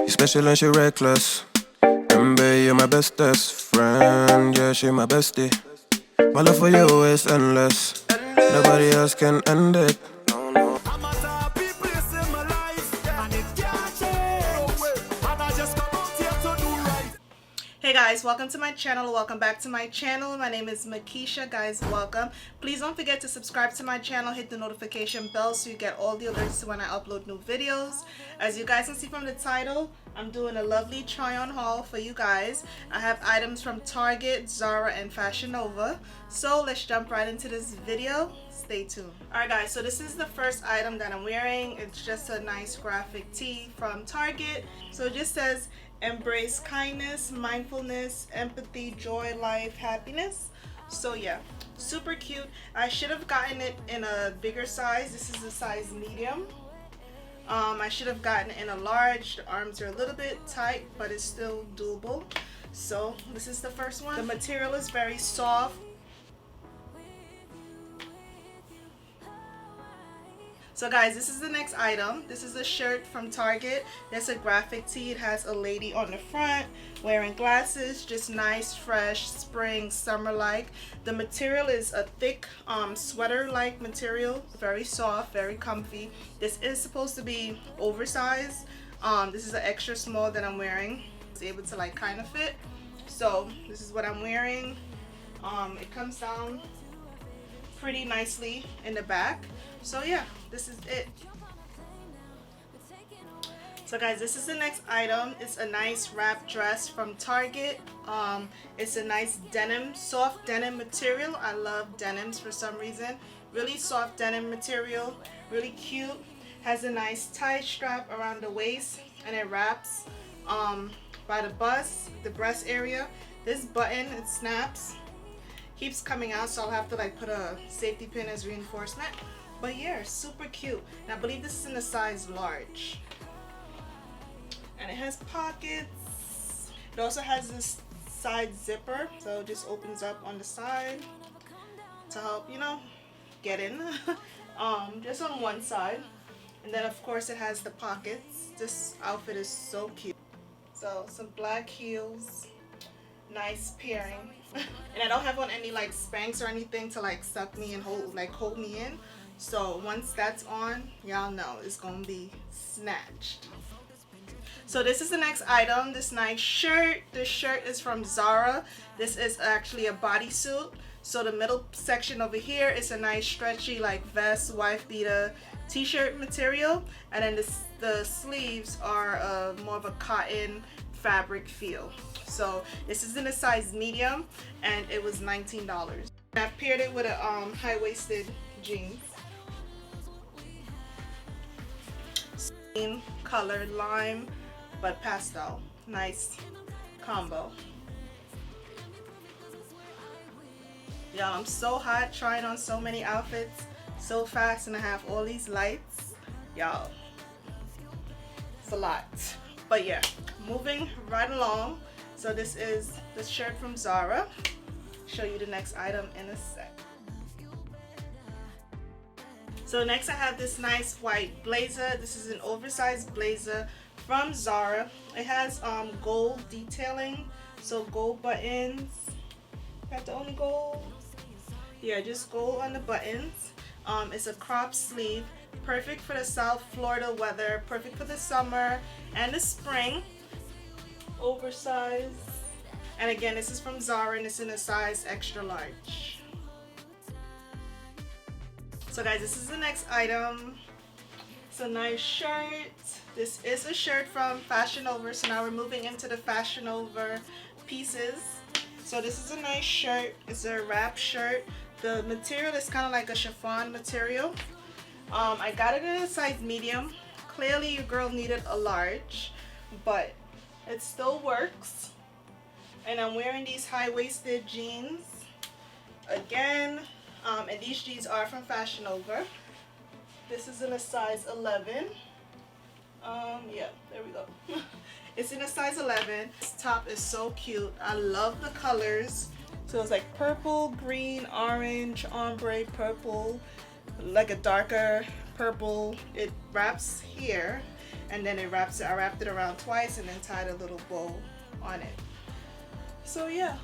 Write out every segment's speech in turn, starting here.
You special and she reckless. Remember, you're my bestest friend. Yeah, she my bestie. My love for you is endless. Nobody else can end it. Hey guys, welcome to my channel. Welcome back to my channel. My name is Mickisha. Guys, welcome. Please don't forget to subscribe to my channel. Hit the notification bell so you get all the alerts when I upload new videos. As you guys can see from the title, I'm doing a lovely try-on haul for you guys. I have items from Target, Zara, and Fashion Nova. So let's jump right into this video. Stay tuned. Alright guys, so this is the first item that I'm wearing. It's just a nice graphic tee from Target. So it just says, embrace kindness, mindfulness, empathy, joy, life, happiness. So yeah, super cute. I should have gotten it in a bigger size. This is a size medium. I should have gotten it in a large. The arms are a little bit tight, but it's still doable. So this is the first one. The material is very soft. So guys, this is the next item. This is a shirt from Target. There's a graphic tee. It has a lady on the front wearing glasses. Just nice, fresh, spring, summer-like. The material is a thick sweater-like material. Very soft, very comfy. This is supposed to be oversized. This is an extra small that I'm wearing. It's able to like kind of fit. So this is what I'm wearing. It comes down pretty nicely in the back. So yeah, this is it. So guys, this is the next item. It's a nice wrap dress from Target. It's a nice denim, soft denim material. I love denims for some reason. Really soft denim material, really cute. Has a nice tie strap around the waist, and it wraps by the breast area. This button, it snaps, keeps coming out, so I'll have to like put a safety pin as reinforcement. But yeah, super cute. And I believe this is in the size large. And it has pockets. It also has this side zipper, so it just opens up on the side to help, you know, get in. Just on one side. And then of course it has the pockets. This outfit is so cute. So some black heels, nice pairing. And I don't have on any like Spanx or anything to like suck me and hold me in. So once that's on, y'all know it's gonna be snatched. So this is the next item. This nice shirt. This shirt is from Zara. This is actually a bodysuit. So the middle section over here is a nice stretchy like vest, wife beater, t-shirt material, and then the sleeves are more of a cotton fabric feel. So this is in a size medium, and it was $19. I paired it with a high-waisted jeans. Same color, lime but pastel. Nice combo. Y'all, I'm so hot trying on so many outfits so fast, and I have all these lights. Y'all, it's a lot. But yeah, moving right along. So this is the shirt from Zara. Show you the next item in a sec. So next I have this nice white blazer. This is an oversized blazer from Zara. It has gold detailing, so gold buttons. Got the only gold. Yeah, just gold on the buttons. It's a crop sleeve, perfect for the South Florida weather, perfect for the summer and the spring. Oversized. And again, this is from Zara, and it's in a size extra large. So guys, this is the next item. It's a nice shirt. This is a shirt from Fashion Nova. So now we're moving into the Fashion Nova pieces. So this is a nice shirt. It's a wrap shirt. The material is kind of like a chiffon material. I got it in a size medium. Clearly your girl needed a large, but it still works. And I'm wearing these high-waisted jeans again, and these jeans are from Fashion Nova. This is in a size 11. Yeah, there we go. It's in a size 11. This top is so cute. I love the colors. So it's like purple, green, orange, ombre, purple, like a darker purple. It wraps here, and then it wraps it. I wrapped it around twice and then tied a little bow on it. So yeah.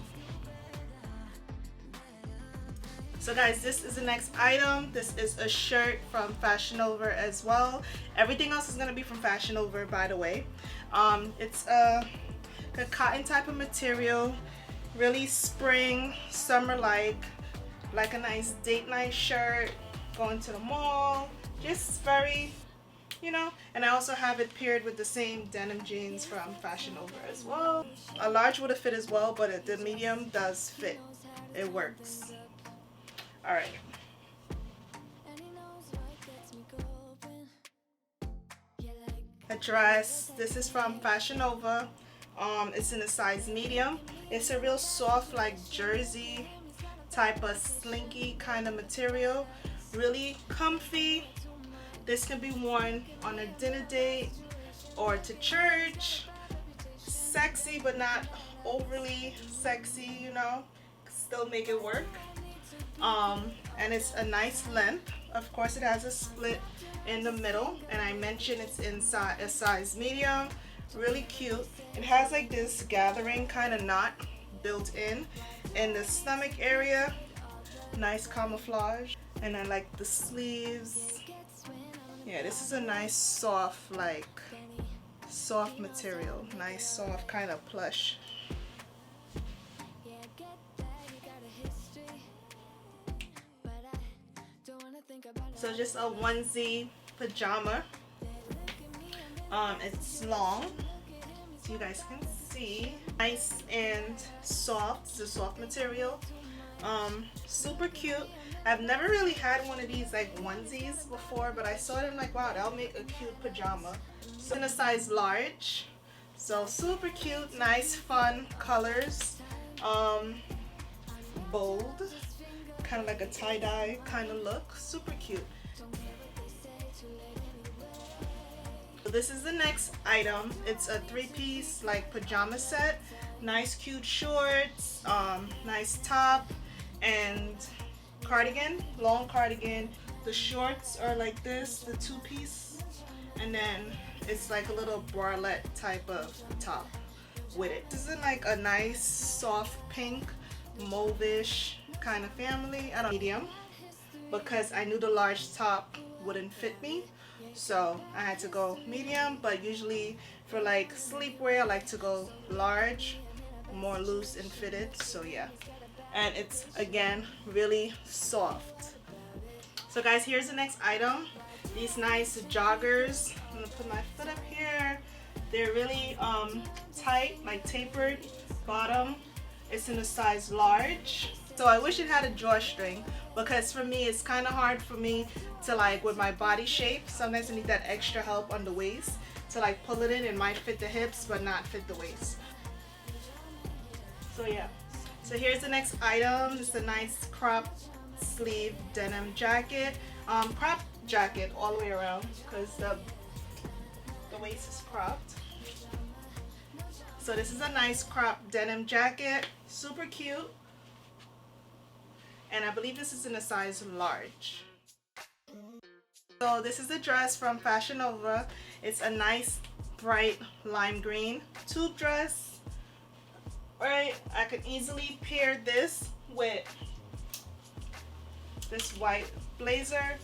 So guys, this is the next item. This is a shirt from Fashion Nova as well. Everything else is gonna be from Fashion Nova, by the way. It's a cotton type of material, really spring, summer like a nice date night shirt, going to the mall, just very, you know. And I also have it paired with the same denim jeans from Fashion Nova as well. A large would have fit as well, but the medium does fit. It works. All right. A dress. This is from Fashion Nova. It's in a size medium. It's a real soft, like jersey type of slinky kind of material. Really comfy. This can be worn on a dinner date or to church. Sexy, but not overly sexy, you know. Still make it work. And it's a nice length. Of course, it has a split in the middle, and I mentioned it's inside a size medium. Really cute. It has like this gathering kind of knot built in the stomach area. Nice camouflage. And I like the sleeves. Yeah, this is a nice soft, like soft material. Nice soft kind of plush. So just a onesie pajama. It's long, so you guys can see. Nice and soft. It's a soft material. Super cute. I've never really had one of these like onesies before, but I saw it and I'm like, wow, that'll make a cute pajama. So in a size large. So super cute, nice, fun colors. Bold. Kind of like a tie-dye kind of look. Super cute. So this is the next item. It's a three-piece like pajama set. Nice cute shorts, nice top, and cardigan, long cardigan. The shorts are like this, the two-piece, and then it's like a little bralette type of top with it. This is in like a nice soft pink, mauve-ish kind of family. I don't medium because I knew the large top wouldn't fit me, so I had to go medium. But usually for like sleepwear I like to go large, more loose and fitted. So yeah, and it's again really soft. So guys, here's the next item. These nice joggers. I'm gonna put my foot up here. They're really tight, like tapered bottom. It's in a size large. So I wish it had a drawstring, because for me it's kind of hard for me to, like, with my body shape, sometimes I need that extra help on the waist to like pull it in. It might fit the hips but not fit the waist. So yeah, so here's the next item. It's a nice crop sleeve denim jacket, crop jacket all the way around because the waist is cropped. So this is a nice crop denim jacket, super cute, and I believe this is in a size large. So this is a dress from Fashion Nova. It's a nice bright lime green tube dress. Right, I could easily pair this with this white blazer.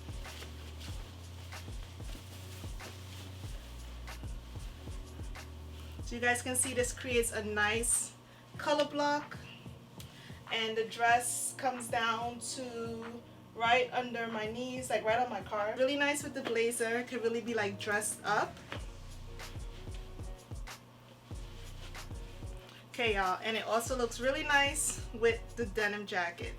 So you guys can see this creates a nice color block, and the dress comes down to right under my knees, like right on my car. Really nice with the blazer. It could really be like dressed up. Okay y'all, and it also looks really nice with the denim jacket.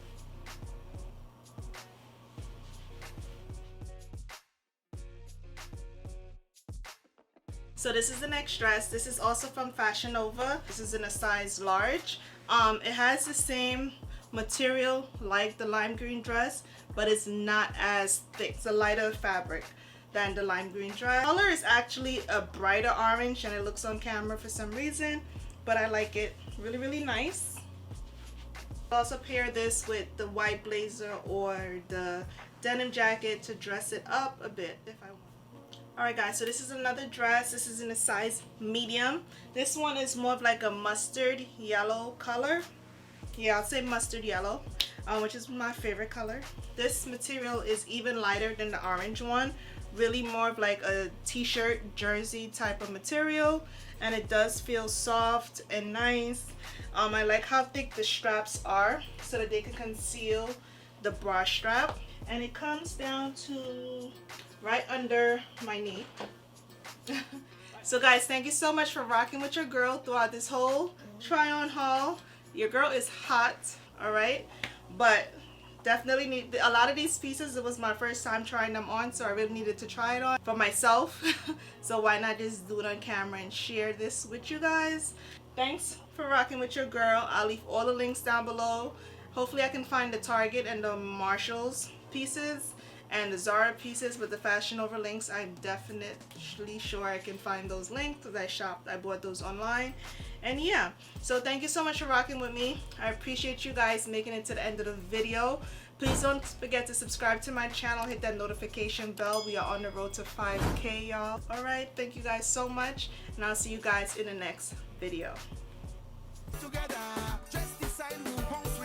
So this is the next dress. This is also from Fashion Nova. This is in a size large. It has the same material like the lime green dress, but it's not as thick. It's a lighter fabric than the lime green dress. The color is actually a brighter orange and it looks on camera for some reason, but I like it. Really, really nice. I'll also pair this with the white blazer or the denim jacket to dress it up a bit if I want. Alright guys, so this is another dress. This is in a size medium. This one is more of like a mustard yellow color. Yeah, I'll say mustard yellow, which is my favorite color. This material is even lighter than the orange one. Really more of like a t-shirt jersey type of material, and it does feel soft and nice. I like how thick the straps are so that they can conceal the bra strap, and it comes down to right under my knee. So guys, thank you so much for rocking with your girl throughout this whole try on haul. Your girl is hot, all right, but definitely need a lot of these pieces. It was my first time trying them on, so I really needed to try it on for myself. So why not just do it on camera and share this with you guys. Thanks for rocking with your girl. I'll leave all the links down below. Hopefully I can find the Target and the Marshalls pieces and the Zara pieces with the Fashion Over links. I'm definitely sure I can find those links because I bought those online. And yeah, so thank you so much for rocking with me. I appreciate you guys making it to the end of the video. Please don't forget to subscribe to my channel, hit that notification bell. We are on the road to 5K, y'all. Alright, thank you guys so much, and I'll see you guys in the next video. Together, just decide who